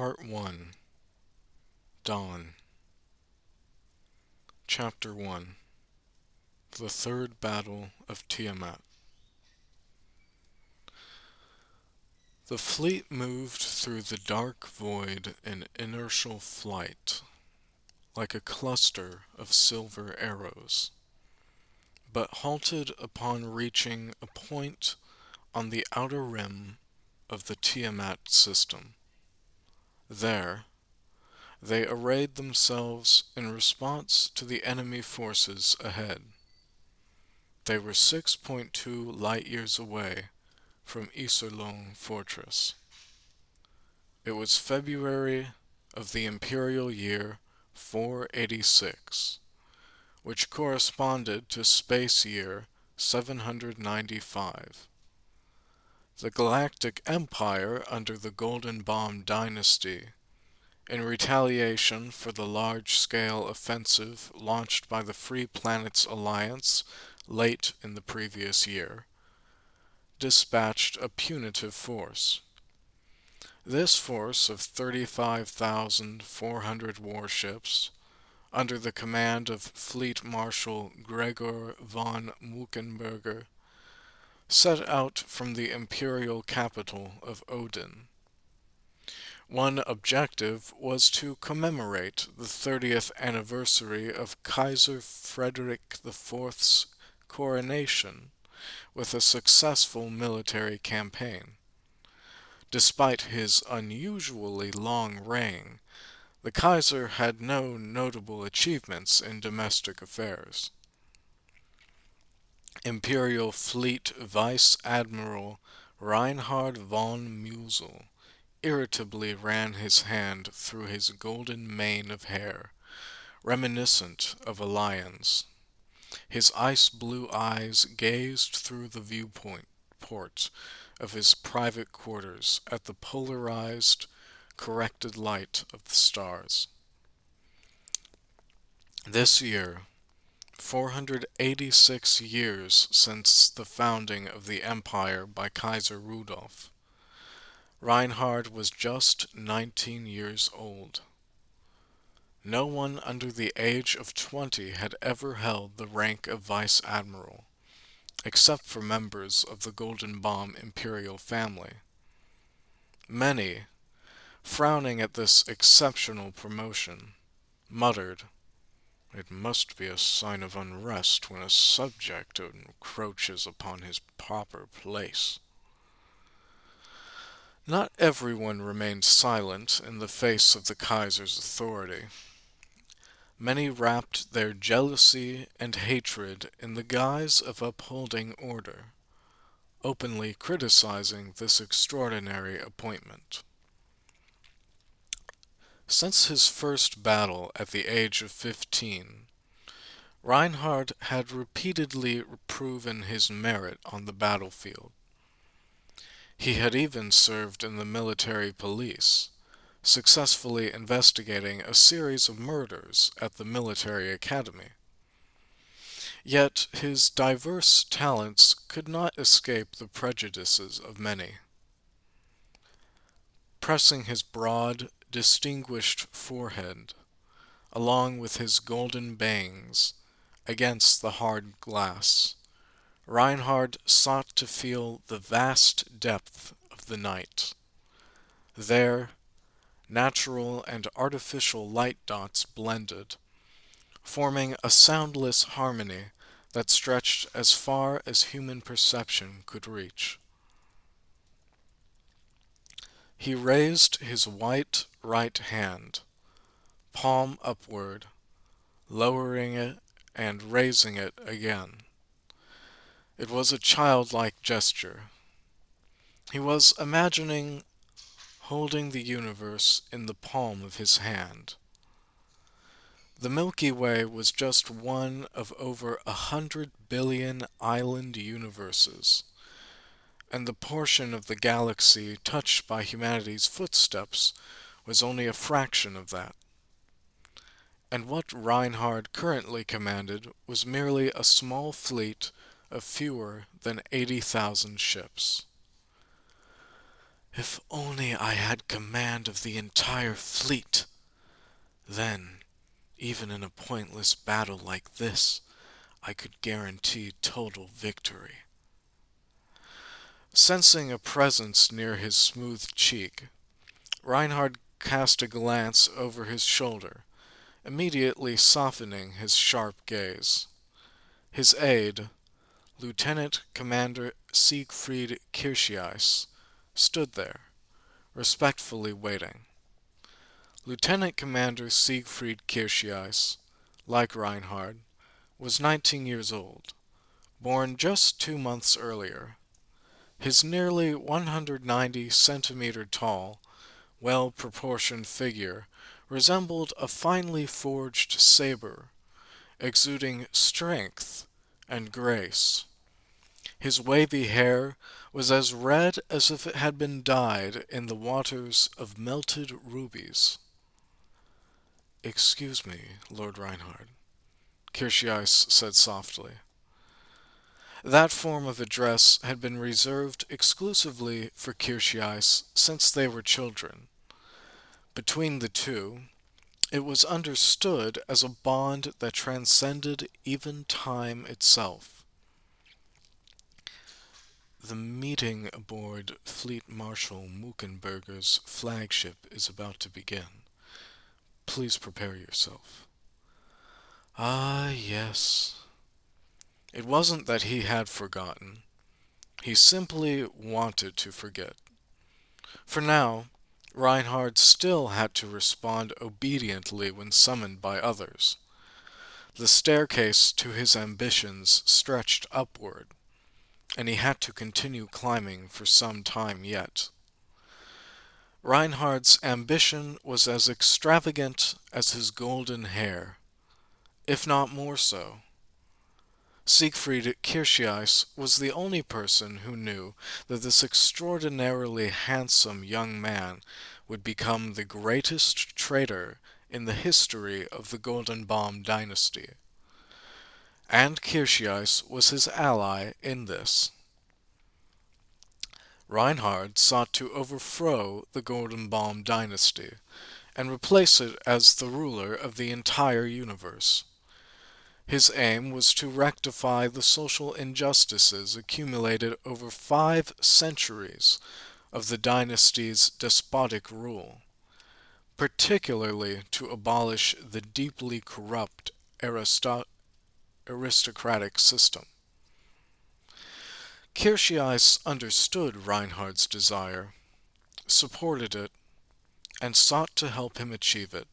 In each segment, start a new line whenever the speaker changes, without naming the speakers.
Part 1 Dawn Chapter 1 The Third Battle of Tiamat. The fleet moved through the dark void in inertial flight, like a cluster of silver arrows, but halted upon reaching a point on the outer rim of the Tiamat system. There, they arrayed themselves in response to the enemy forces ahead. They were 6.2 light-years away from Iserlohn Fortress. It was February of the imperial year 486, which corresponded to space year 795. The Galactic Empire under the Golden Bomb dynasty, in retaliation for the large-scale offensive launched by the Free Planets Alliance late in the previous year, dispatched a punitive force. This force of 35,400 warships, under the command of Fleet Marshal Gregor von Muckenberger, set out from the imperial capital of Odin. One objective was to commemorate the 30th anniversary of Kaiser Frederick IV's coronation with a successful military campaign. Despite his unusually long reign, the Kaiser had no notable achievements in domestic affairs. Imperial Fleet Vice Admiral Reinhard von Musel irritably ran his hand through his golden mane of hair, reminiscent of a lion's. His ice-blue eyes gazed through the port of his private quarters at the polarized, corrected light of the stars. This year, 486 years since the founding of the empire by Kaiser Rudolf, Reinhard was just 19 years old. No one under the age of 20 had ever held the rank of vice admiral, except for members of the Golden Bomb imperial family. Many, frowning at this exceptional promotion, muttered, "It must be a sign of unrest when a subject encroaches upon his proper place." Not everyone remained silent in the face of the Kaiser's authority. Many wrapped their jealousy and hatred in the guise of upholding order, openly criticizing this extraordinary appointment. Since his first battle at the age of 15, Reinhard had repeatedly proven his merit on the battlefield. He had even served in the military police, successfully investigating a series of murders at the military academy. Yet his diverse talents could not escape the prejudices of many. Pressing his broad, distinguished forehead, along with his golden bangs, against the hard glass, Reinhard sought to feel the vast depth of the night. There, natural and artificial light dots blended, forming a soundless harmony that stretched as far as human perception could reach. He raised his white right hand, palm upward, lowering it and raising it again. It was a childlike gesture. He was imagining holding the universe in the palm of his hand. The Milky Way was just one of over 100 billion island universes, and the portion of the galaxy touched by humanity's footsteps was only a fraction of that. And what Reinhard currently commanded was merely a small fleet of fewer than 80,000 ships. If only I had command of the entire fleet! Then, even in a pointless battle like this, I could guarantee total victory. Sensing a presence near his smooth cheek, Reinhard cast a glance over his shoulder, immediately softening his sharp gaze. His aide, Lieutenant Commander Siegfried Kircheis, stood there, respectfully waiting. Lieutenant Commander Siegfried Kircheis, like Reinhard, was 19 years old, born just 2 months earlier. His nearly 190-centimeter tall, well-proportioned figure resembled a finely forged saber, exuding strength and grace. His wavy hair was as red as if it had been dyed in the waters of melted rubies. "Excuse me, Lord Reinhard," Kircheis said softly. That form of address had been reserved exclusively for Kircheis since they were children. Between the two, it was understood as a bond that transcended even time itself. "The meeting aboard Fleet Marshal Muckenberger's flagship is about to begin. Please prepare yourself." Ah, yes. It wasn't that he had forgotten. He simply wanted to forget. For now, Reinhard still had to respond obediently when summoned by others. The staircase to his ambitions stretched upward, and he had to continue climbing for some time yet. Reinhard's ambition was as extravagant as his golden hair, if not more so. Siegfried Kircheis was the only person who knew that this extraordinarily handsome young man would become the greatest traitor in the history of the Golden Bomb dynasty. And Kircheis was his ally in this. Reinhard sought to overthrow the Golden Bomb dynasty and replace it as the ruler of the entire universe. His aim was to rectify the social injustices accumulated over 5 centuries of the dynasty's despotic rule, particularly to abolish the deeply corrupt aristocratic system. Kircheis understood Reinhard's desire, supported it, and sought to help him achieve it.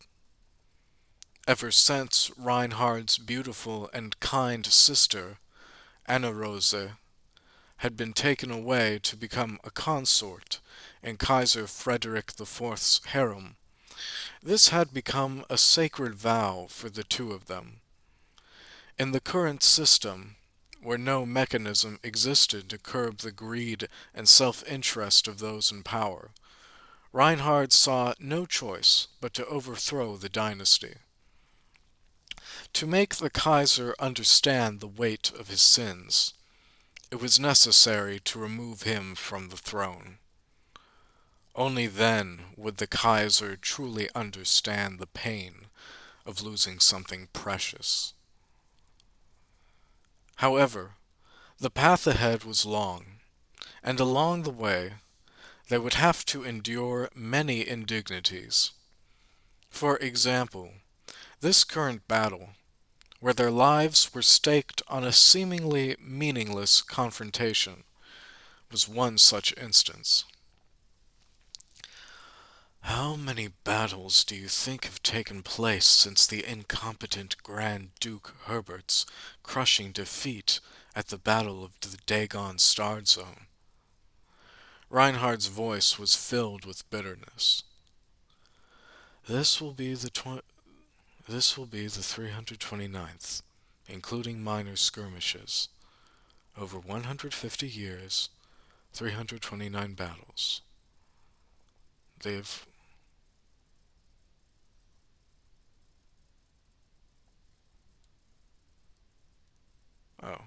Ever since Reinhard's beautiful and kind sister, Anna Rose, had been taken away to become a consort in Kaiser Frederick IV's harem, this had become a sacred vow for the two of them. In the current system, where no mechanism existed to curb the greed and self-interest of those in power, Reinhard saw no choice but to overthrow the dynasty. To make the Kaiser understand the weight of his sins, it was necessary to remove him from the throne. Only then would the Kaiser truly understand the pain of losing something precious. However, the path ahead was long, and along the way they would have to endure many indignities. For example, this current battle, where their lives were staked on a seemingly meaningless confrontation, was one such instance. "How many battles do you think have taken place since the incompetent Grand Duke Herbert's crushing defeat at the Battle of the Dagon Star Zone?" Reinhard's voice was filled with bitterness. This will be the 329th, including minor skirmishes. Over 150 years, 329 battles. They've... Oh.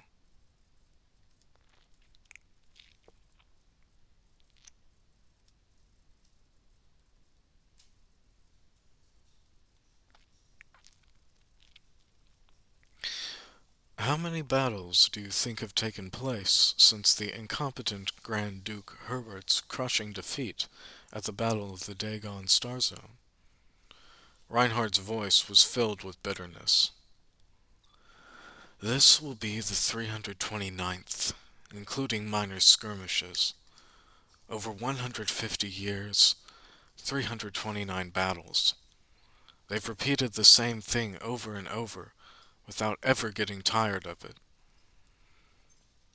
How many battles do you think have taken place since the incompetent Grand Duke Herbert's crushing defeat at the Battle of the Dagon Star Zone? Reinhardt's voice was filled with bitterness. This will be the 329th, including minor skirmishes. Over 150 years, 329 battles. They've repeated the same thing over and over, without ever getting tired of it.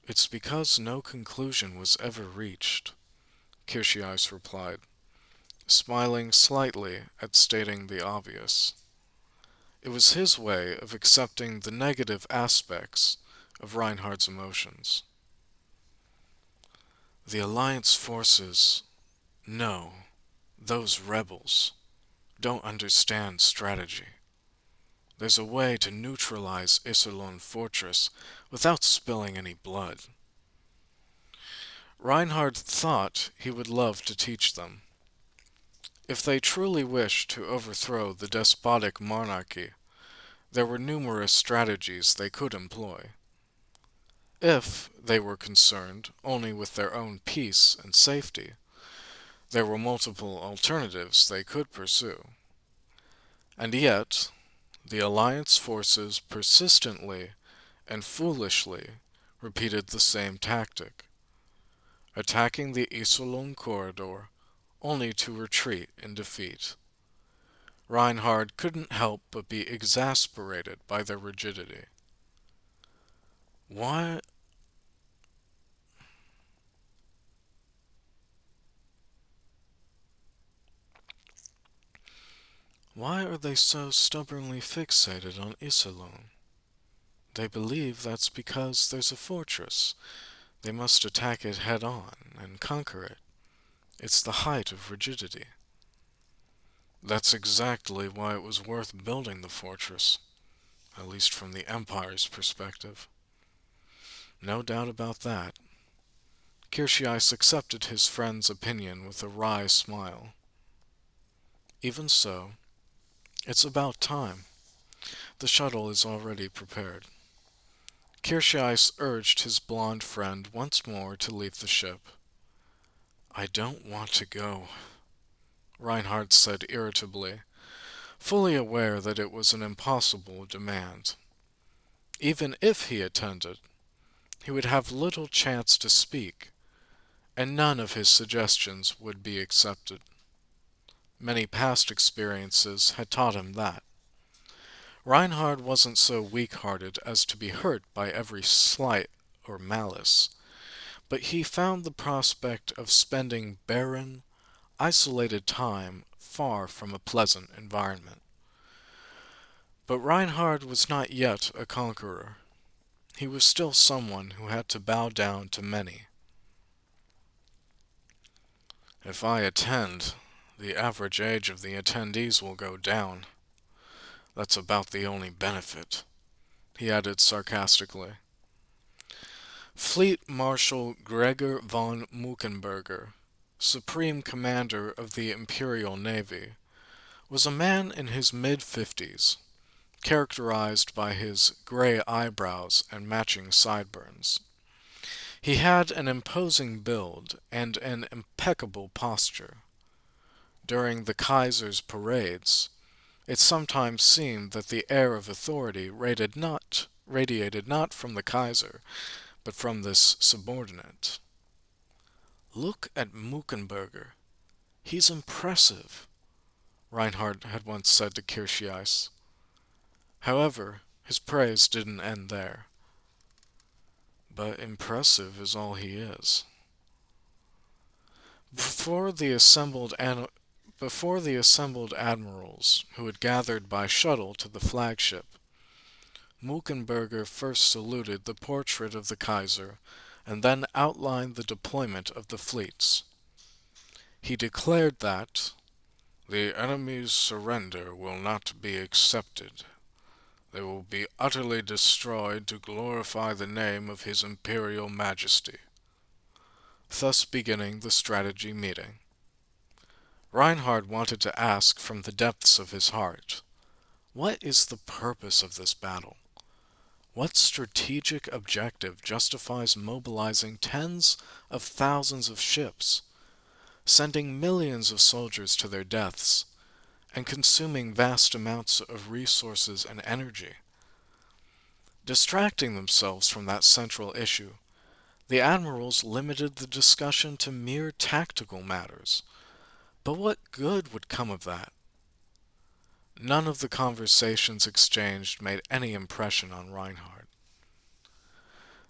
It's because no conclusion was ever reached, Kircheis replied, smiling slightly at stating the obvious. It was his way of accepting the negative aspects of Reinhardt's emotions. The Alliance forces, no, those rebels, don't understand strategy. There's a way to neutralize Iserlohn Fortress without spilling any blood. Reinhardt thought he would love to teach them. If they truly wished to overthrow the despotic monarchy, there were numerous strategies they could employ. If they were concerned only with their own peace and safety, there were multiple alternatives they could pursue. And yet, the Alliance forces persistently and foolishly repeated the same tactic, attacking the Iserlohn corridor only to retreat in defeat. Reinhardt couldn't help but be exasperated by their rigidity. Why why are they so stubbornly fixated on Iserlohn? They believe that's because there's a fortress. They must attack it head on and conquer it. It's the height of rigidity. That's exactly why it was worth building the fortress, at least from the Empire's perspective. No doubt about that. Kircheis accepted his friend's opinion with a wry smile. Even so, it's about time. The shuttle is already prepared. Kircheis urged his blond friend once more to leave the ship. I don't want to go, Reinhardt said irritably, fully aware that it was an impossible demand. Even if he attended, he would have little chance to speak, and none of his suggestions would be accepted. Many past experiences had taught him that. Reinhard wasn't so weak-hearted as to be hurt by every slight or malice, but he found the prospect of spending barren, isolated time far from a pleasant environment. But Reinhard was not yet a conqueror. He was still someone who had to bow down to many. If I attend, the average age of the attendees will go down. That's about the only benefit, he added sarcastically. Fleet Marshal Gregor von Muckenberger, Supreme Commander of the Imperial Navy, was a man in his mid-50s, characterized by his gray eyebrows and matching sideburns. He had an imposing build and an impeccable posture. During the Kaiser's parades, it sometimes seemed that the air of authority radiated not from the Kaiser, but from this subordinate. Look at Muckenberger. He's impressive, Reinhardt had once said to Kircheis. However, his praise didn't end there. But impressive is all he is. Before the assembled admirals who had gathered by shuttle to the flagship, Muckenberger first saluted the portrait of the Kaiser and then outlined the deployment of the fleets. He declared that the enemy's surrender will not be accepted. They will be utterly destroyed to glorify the name of His Imperial Majesty, thus beginning the strategy meeting. Reinhard wanted to ask from the depths of his heart, what is the purpose of this battle? What strategic objective justifies mobilizing tens of thousands of ships, sending millions of soldiers to their deaths, and consuming vast amounts of resources and energy? Distracting themselves from that central issue, the admirals limited the discussion to mere tactical matters. But what good would come of that? None of the conversations exchanged made any impression on Reinhard.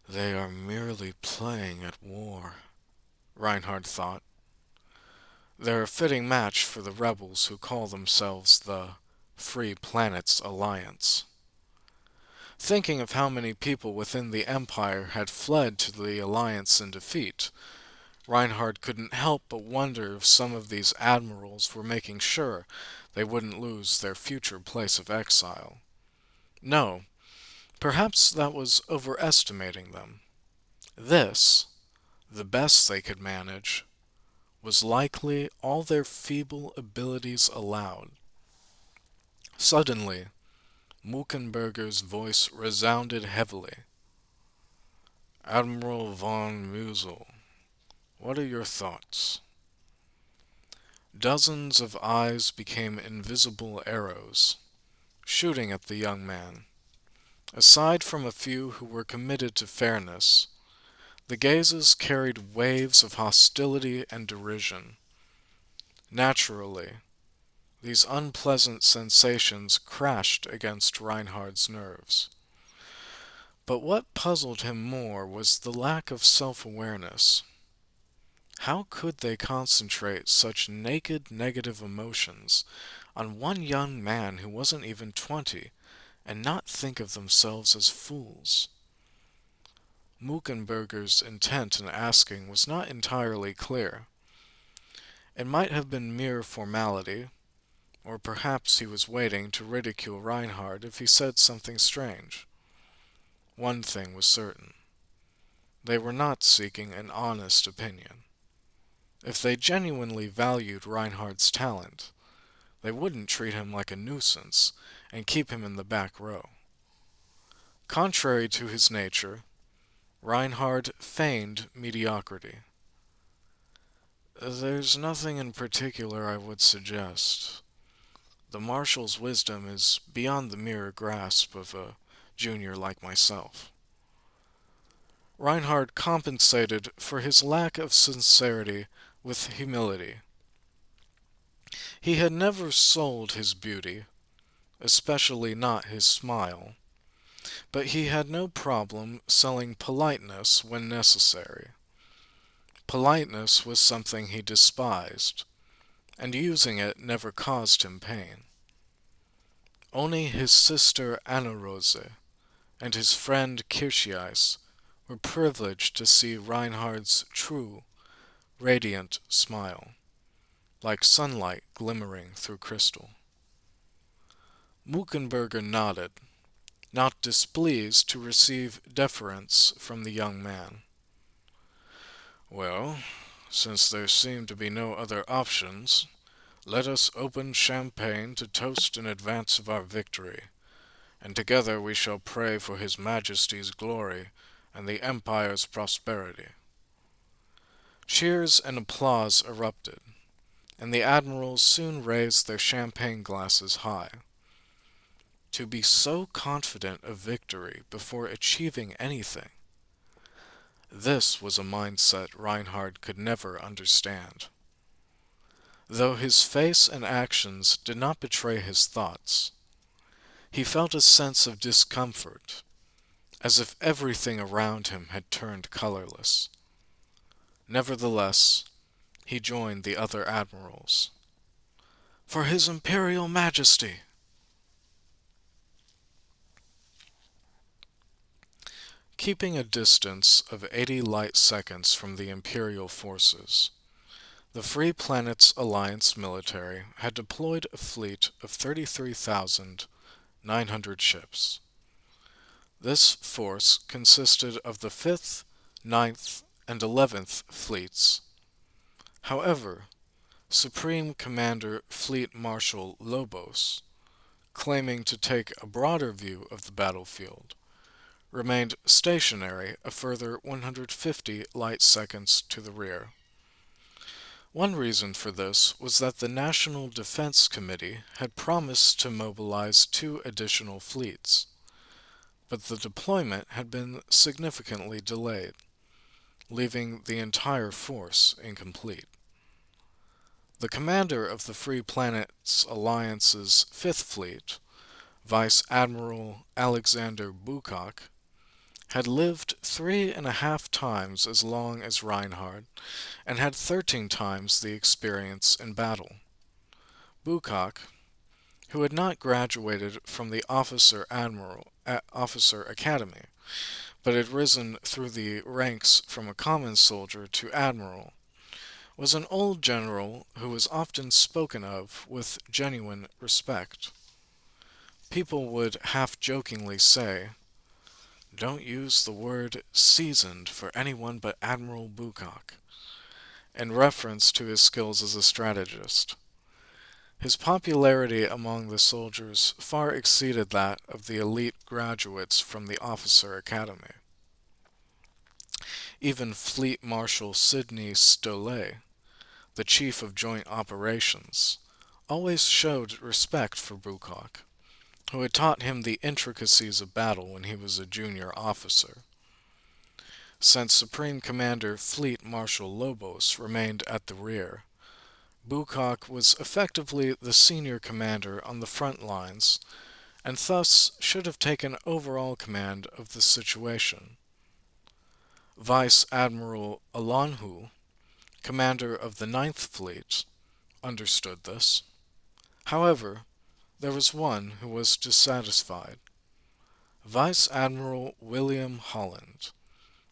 They are merely playing at war, Reinhard thought. They're a fitting match for the rebels who call themselves the Free Planets Alliance. Thinking of how many people within the Empire had fled to the Alliance in defeat, Reinhard couldn't help but wonder if some of these admirals were making sure they wouldn't lose their future place of exile. No, perhaps that was overestimating them. This, the best they could manage, was likely all their feeble abilities allowed. Suddenly, Muckenberger's voice resounded heavily. Admiral von Musel, what are your thoughts? Dozens of eyes became invisible arrows, shooting at the young man. Aside from a few who were committed to fairness, the gazes carried waves of hostility and derision. Naturally, these unpleasant sensations crashed against Reinhard's nerves. But what puzzled him more was the lack of self-awareness. How could they concentrate such naked negative emotions on one young man who wasn't even 20 and not think of themselves as fools? Muckenberger's intent in asking was not entirely clear. It might have been mere formality, or perhaps he was waiting to ridicule Reinhard if he said something strange. One thing was certain. They were not seeking an honest opinion. If they genuinely valued Reinhard's talent, they wouldn't treat him like a nuisance and keep him in the back row. Contrary to his nature, Reinhard feigned mediocrity. There's nothing in particular I would suggest. The Marshal's wisdom is beyond the mere grasp of a junior like myself. Reinhard compensated for his lack of sincerity with humility. He had never sold his beauty, especially not his smile, but he had no problem selling politeness when necessary. Politeness was something he despised, and using it never caused him pain. Only his sister Anna Rose and his friend Kirchias were privileged to see Reinhard's true, radiant smile, like sunlight glimmering through crystal. Muckenberger nodded, not displeased to receive deference from the young man. Well, since there seem to be no other options, let us open champagne to toast in advance of our victory, and together we shall pray for His Majesty's glory and the Empire's prosperity. Cheers and applause erupted, and the admirals soon raised their champagne glasses high. To be so confident of victory before achieving anything, this was a mindset Reinhard could never understand. Though his face and actions did not betray his thoughts, he felt a sense of discomfort, as if everything around him had turned colorless. Nevertheless, he joined the other admirals. For His Imperial Majesty! Keeping a distance of 80 light seconds from the Imperial forces, the Free Planets Alliance military had deployed a fleet of 33,900 ships. This force consisted of the 5th, 9th, and 11th fleets. However, Supreme Commander Fleet Marshal Lobos, claiming to take a broader view of the battlefield, remained stationary a further 150 light seconds to the rear. One reason for this was that the National Defense Committee had promised to mobilize 2 additional fleets, but the deployment had been significantly delayed, leaving the entire force incomplete. The commander of the Free Planets Alliance's Fifth Fleet, Vice Admiral Alexander Bukak, had lived 3.5 times as long as Reinhard and had 13 times the experience in battle. Bukak, who had not graduated from the officer academy, but had risen through the ranks from a common soldier to admiral, was an old general who was often spoken of with genuine respect. People would half-jokingly say, "Don't use the word seasoned for anyone but Admiral Bukak," in reference to his skills as a strategist. His popularity among the soldiers far exceeded that of the elite graduates from the officer academy. Even Fleet Marshal Sidney Stolé, the chief of joint operations, always showed respect for Bukak, who had taught him the intricacies of battle when he was a junior officer. Since Supreme Commander Fleet Marshal Lobos remained at the rear, Bukak was effectively the senior commander on the front lines, and thus should have taken overall command of the situation. Vice Admiral Alonhu, commander of the Ninth Fleet, understood this. However, there was one who was dissatisfied. Vice Admiral William Holland,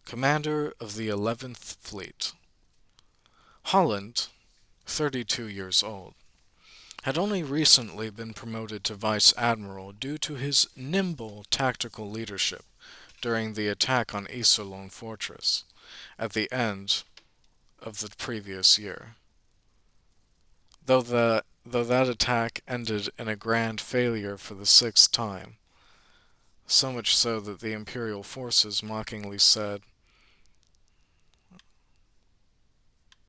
commander of the 11th Fleet. Holland, 32 years old, had only recently been promoted to Vice Admiral due to his nimble tactical leadership during the attack on Iserlohn Fortress at the end of the previous year. Though that attack ended in a grand failure for the 6th time, so much so that the Imperial forces mockingly said,